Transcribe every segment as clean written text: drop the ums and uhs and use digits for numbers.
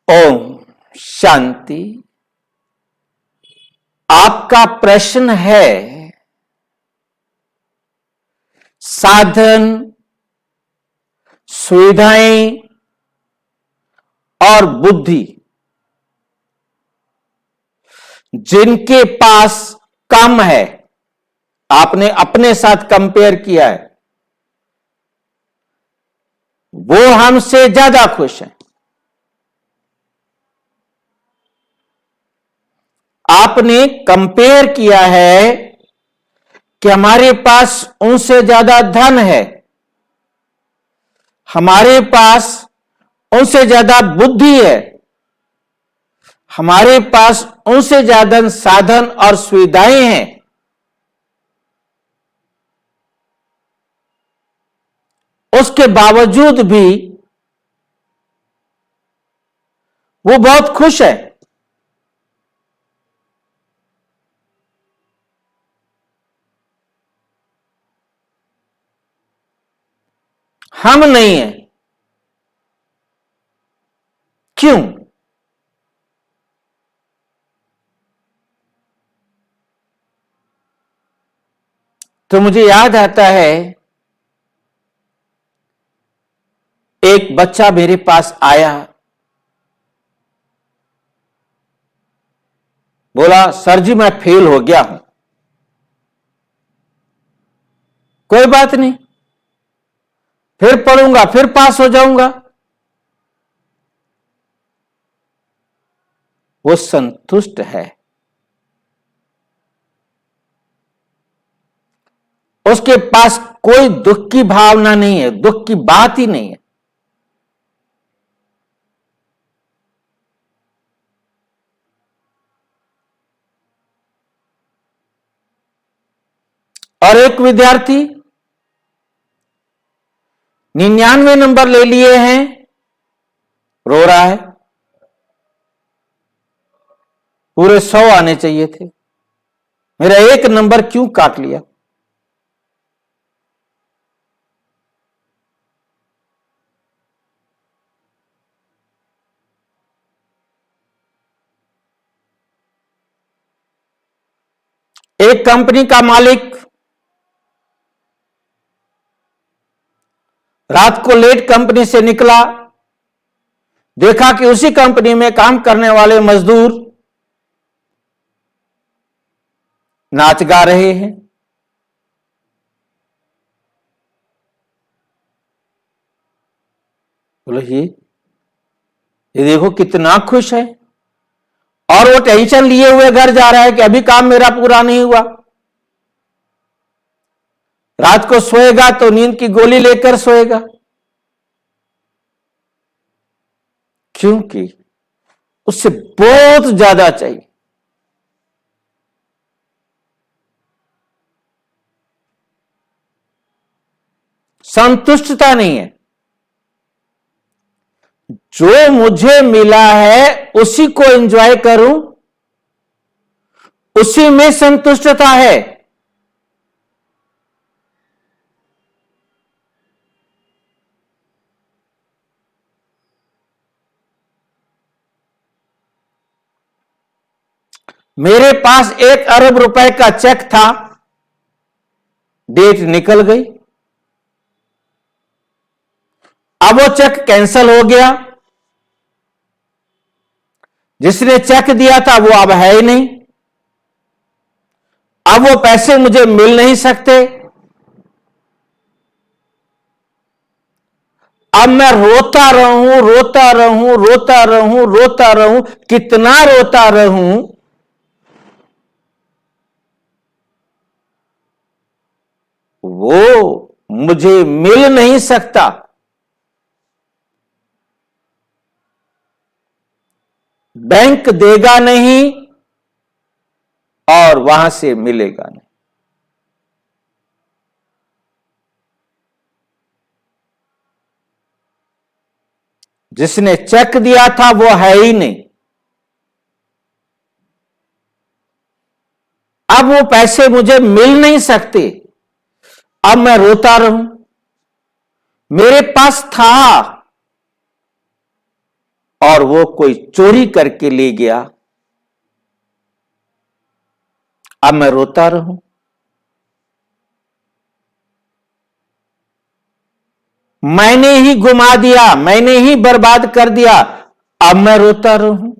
ओम शांति। आपका प्रश्न है साधन, सुविधाएं और बुद्धि जिनके पास कम है, आपने अपने साथ कंपेयर किया है, वो हमसे ज्यादा खुश हैं। आपने कंपेयर किया है कि हमारे पास उनसे ज्यादा धन है, हमारे पास उनसे ज्यादा बुद्धि है, हमारे पास उनसे ज्यादा साधन और सुविधाएं हैं। उसके बावजूद भी वो बहुत खुश है। हम नहीं है। क्यों? तो मुझे याद आता है, एक बच्चा मेरे पास आया, बोला सर जी मैं फेल हो गया हूं। कोई बात नहीं, फिर पढ़ूंगा, फिर पास हो जाऊंगा। वो संतुष्ट है। उसके पास कोई दुख की भावना नहीं है, दुख की बात ही नहीं है। और एक विद्यार्थी 99 नंबर ले लिए हैं, रो रहा है। पूरे 100 आने चाहिए थे, मेरा एक नंबर क्यों काट लिया? एक कंपनी का मालिक रात को लेट कंपनी से निकला, देखा कि उसी कंपनी में काम करने वाले मजदूर नाच गा रहे हैं। बोलो ये देखो कितना खुश है। और वो टेंशन लिए हुए घर जा रहा है कि अभी काम मेरा पूरा नहीं हुआ। रात को सोएगा तो नींद की गोली लेकर सोएगा, क्योंकि उससे बहुत ज्यादा चाहिए। संतुष्टता नहीं है। जो मुझे मिला है उसी को एंजॉय करूं, उसी में संतुष्टता है। मेरे पास 1 अरब रुपए का चेक था, डेट निकल गई। अब वो चेक कैंसिल हो गया। जिसने चेक दिया था वो अब है ही नहीं। अब वो पैसे मुझे मिल नहीं सकते। अब मैं रोता रहूं, रोता रहूं, रोता रहूं, रोता रहूं, कितना रोता रहूं, वो मुझे मिल नहीं सकता। बैंक देगा नहीं और वहां से मिलेगा नहीं। जिसने चेक दिया था वो है ही नहीं। अब वो पैसे मुझे मिल नहीं सकते। अब मैं रोता रहूं। मेरे पास था, और वो कोई चोरी करके ले गया, अब मैं रोता रहूं? मैंने ही गुमा दिया, मैंने ही बर्बाद कर दिया, अब मैं रोता रहूं?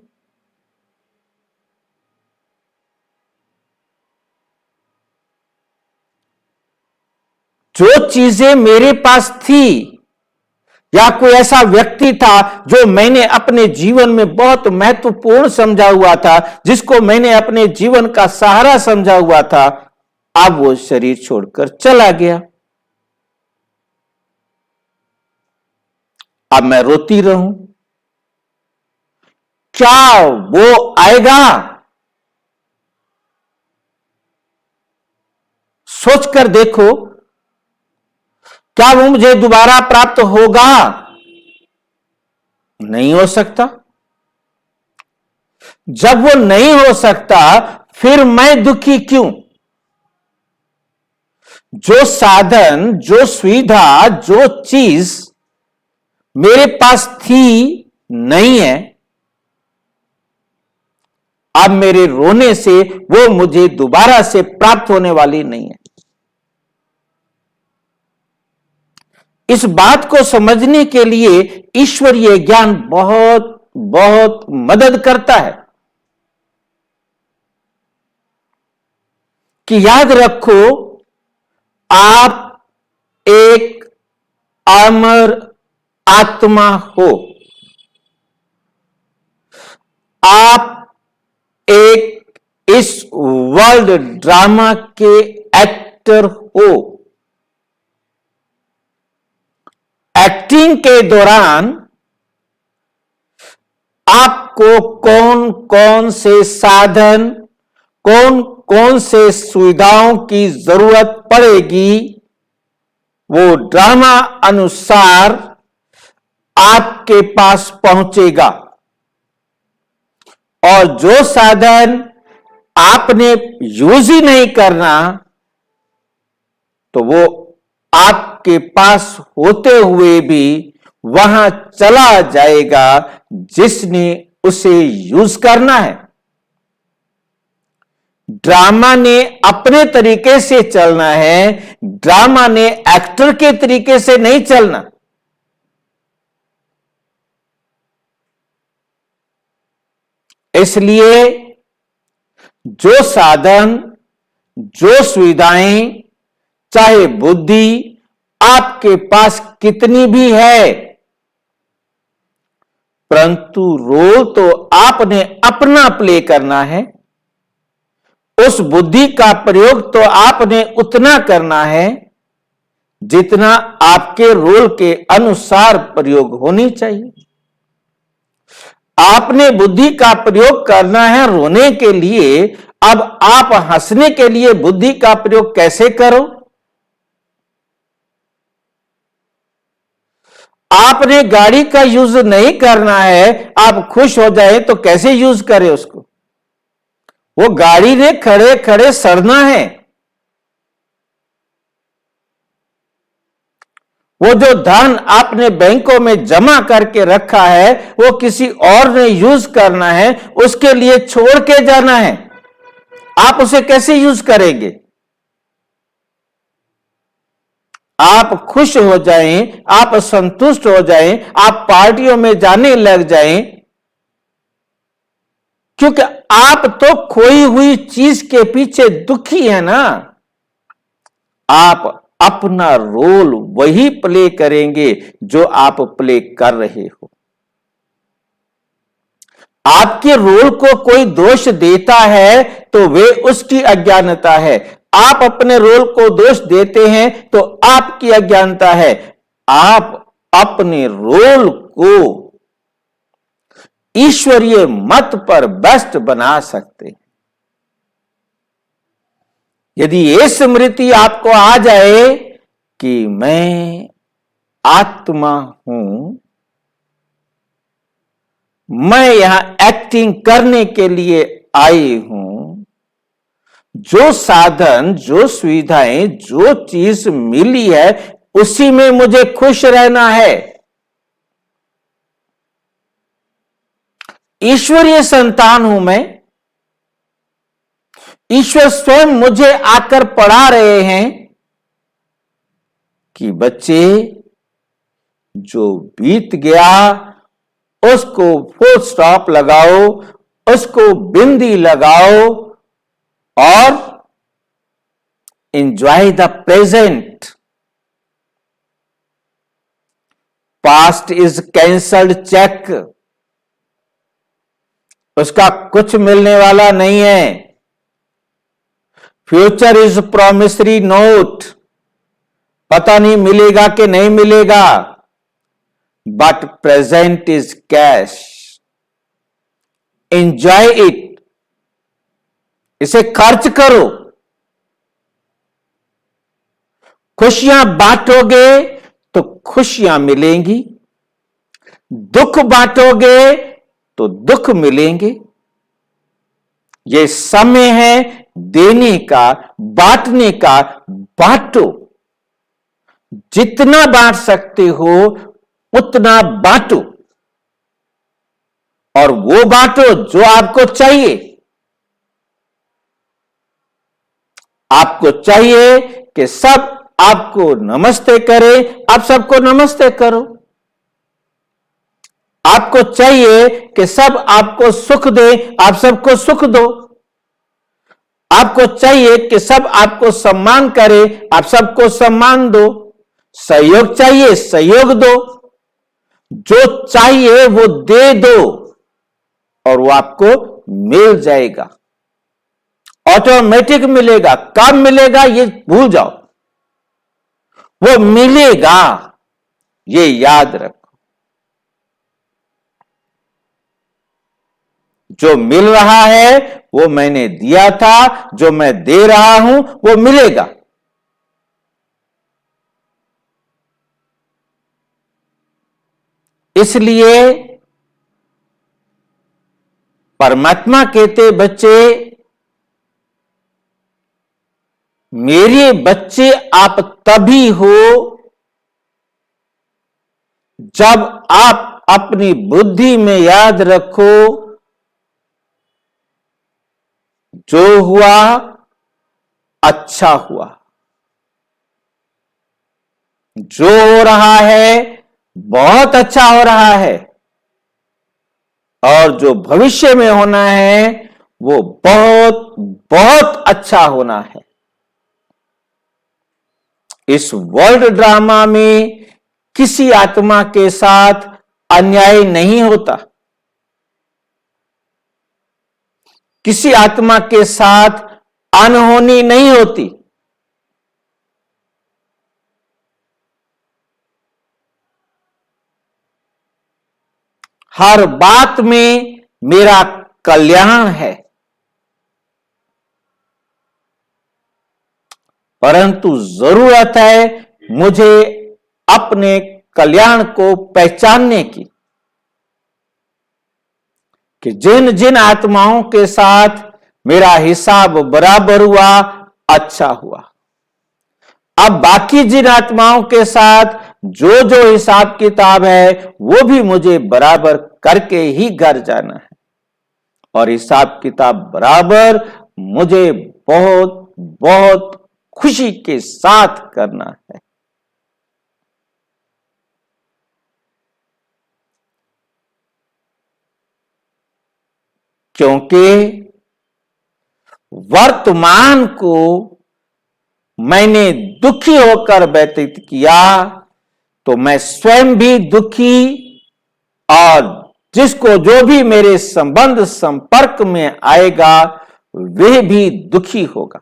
जो चीजें मेरे पास थी, या कोई ऐसा व्यक्ति था जो मैंने अपने जीवन में बहुत महत्वपूर्ण समझा हुआ था, जिसको मैंने अपने जीवन का सहारा समझा हुआ था, अब वो शरीर छोड़कर चला गया, अब मैं रोती रहूं? क्या वो आएगा? सोचकर देखो, क्या वो मुझे दोबारा प्राप्त होगा? नहीं हो सकता। जब वो नहीं हो सकता, फिर मैं दुखी क्यों? जो साधन, जो सुविधा, जो चीज मेरे पास थी, नहीं है, अब मेरे रोने से वो मुझे दोबारा से प्राप्त होने वाली नहीं है। इस बात को समझने के लिए ईश्वरीय ज्ञान बहुत बहुत मदद करता है कि याद रखो, आप एक अमर आत्मा हो, आप एक इस वर्ल्ड ड्रामा के एक्टर हो। एक्टिंग के दौरान आपको कौन कौन से साधन, कौन कौन से सुविधाओं की जरूरत पड़ेगी, वो ड्रामा अनुसार आपके पास पहुंचेगा। और जो साधन आपने यूज ही नहीं करना, तो वो आपके पास होते हुए भी वहां चला जाएगा जिसने उसे यूज करना है। ड्रामा ने अपने तरीके से चलना है, ड्रामा ने एक्टर के तरीके से नहीं चलना। इसलिए जो साधन, जो सुविधाएं, चाहे बुद्धि आपके पास कितनी भी है, परंतु रोल तो आपने अपना प्ले करना है। उस बुद्धि का प्रयोग तो आपने उतना करना है जितना आपके रोल के अनुसार प्रयोग होनी चाहिए। आपने बुद्धि का प्रयोग करना है रोने के लिए, अब आप हंसने के लिए बुद्धि का प्रयोग कैसे करो? आपने गाड़ी का यूज नहीं करना है, आप खुश हो जाए तो कैसे यूज करें उसको? वो गाड़ी ने खड़े खड़े सड़ना है। वो जो धन आपने बैंकों में जमा करके रखा है, वो किसी और ने यूज करना है, उसके लिए छोड़ के जाना है। आप उसे कैसे यूज करेंगे? आप खुश हो जाएं, आप संतुष्ट हो जाएं, आप पार्टियों में जाने लग जाएं, क्योंकि आप तो खोई हुई चीज के पीछे दुखी है ना। आप अपना रोल वही प्ले करेंगे जो आप प्ले कर रहे हो। आपके रोल को कोई दोष देता है तो वे उसकी अज्ञानता है। आप अपने रोल को दोष देते हैं तो आपकी अज्ञानता है। आप अपने रोल को ईश्वरीय मत पर बेस्ट बना सकते हैं। यदि ये स्मृति आपको आ जाए कि मैं आत्मा हूं, मैं यहां एक्टिंग करने के लिए आई हूं, जो साधन, जो सुविधाएं, जो चीज मिली है उसी में मुझे खुश रहना है। ईश्वरीय संतान हूं मैं। ईश्वर स्वयं मुझे आकर पढ़ा रहे हैं कि बच्चे, जो बीत गया उसको फुल स्टॉप लगाओ, उसको बिंदी लगाओ और enjoy the present. Past is cancelled cheque, उसका कुछ मिलने वाला नहीं है। फ्यूचर इज प्रॉमिसरी नोट, पता नहीं मिलेगा कि नहीं मिलेगा, but present is cash, enjoy it, इसे खर्च करो। खुशियां बांटोगे तो खुशियां मिलेंगी, दुख बांटोगे तो दुख मिलेंगे। यह समय है देने का, बांटने का। बांटो, जितना बांट सकते हो उतना बांटो, और वो बांटो जो आपको चाहिए। आपको चाहिए कि सब आपको नमस्ते करें, आप सबको नमस्ते करो। आपको चाहिए कि सब आपको सुख दे, आप सबको सुख दो। आपको चाहिए कि सब आपको सम्मान करे, आप सबको सम्मान दो। सहयोग चाहिए, सहयोग दो। जो चाहिए वो दे दो और वो आपको मिल जाएगा, ऑटोमेटिक मिलेगा। कब मिलेगा ये भूल जाओ, वो मिलेगा, ये याद रखो। जो मिल रहा है वो मैंने दिया था, जो मैं दे रहा हूं वो मिलेगा। इसलिए परमात्मा कहते, बच्चे, मेरे बच्चे आप तभी हो जब आप अपनी बुद्धि में याद रखो, जो हुआ अच्छा हुआ, जो हो रहा है बहुत अच्छा हो रहा है, और जो भविष्य में होना है वो बहुत बहुत अच्छा होना है। इस वर्ल्ड ड्रामा में किसी आत्मा के साथ अन्याय नहीं होता, किसी आत्मा के साथ अनहोनी नहीं होती। हर बात में मेरा कल्याण है, परंतु जरूरत है मुझे अपने कल्याण को पहचानने की, कि जिन जिन आत्माओं के साथ मेरा हिसाब बराबर हुआ, अच्छा हुआ। अब बाकी जिन आत्माओं के साथ जो जो हिसाब किताब है वो भी मुझे बराबर करके ही घर जाना है, और हिसाब किताब बराबर मुझे बहुत बहुत खुशी के साथ करना है। क्योंकि वर्तमान को मैंने दुखी होकर व्यतीत किया तो मैं स्वयं भी दुखी, और जिसको जो भी मेरे संबंध संपर्क में आएगा वह भी दुखी होगा।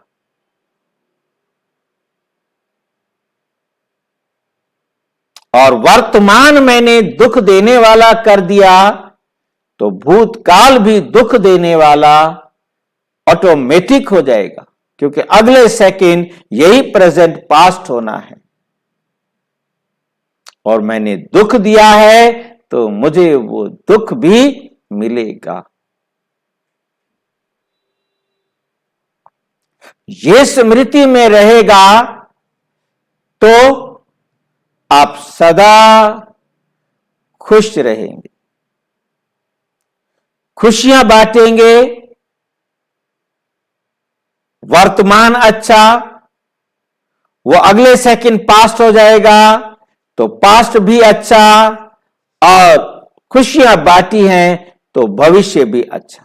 और वर्तमान मैंने दुख देने वाला कर दिया तो भूतकाल भी दुख देने वाला ऑटोमेटिक हो जाएगा, क्योंकि अगले सेकंड यही प्रेजेंट पास्ट होना है। और मैंने दुख दिया है तो मुझे वो दुख भी मिलेगा। ये स्मृति में रहेगा तो आप सदा खुश रहेंगे। खुशियां बांटेंगे, वर्तमान अच्छा, वो अगले सेकंड पास्ट हो जाएगा तो पास्ट भी अच्छा, और खुशियां बांटी हैं तो भविष्य भी अच्छा।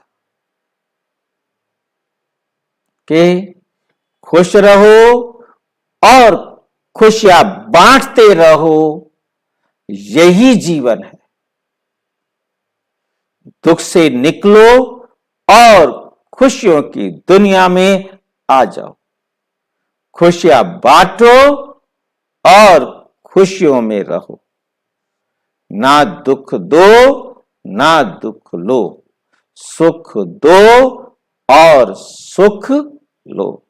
कि खुश रहो और खुशियां बांटते रहो, यही जीवन है। दुख से निकलो और खुशियों की दुनिया में आ जाओ। खुशियां बांटो और खुशियों में रहो। ना दुख दो ना दुख लो, सुख दो और सुख लो।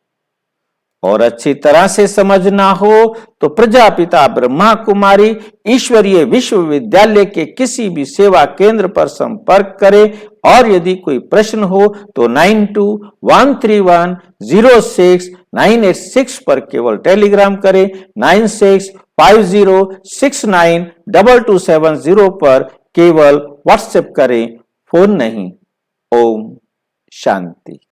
और अच्छी तरह से समझना हो तो प्रजापिता ब्रह्मा कुमारी ईश्वरीय विश्वविद्यालय के किसी भी सेवा केंद्र पर संपर्क करें, और यदि कोई प्रश्न हो तो 9213106986 पर केवल टेलीग्राम करें। 9650692270 पर केवल व्हाट्सएप करें, फोन नहीं। ओम शांति।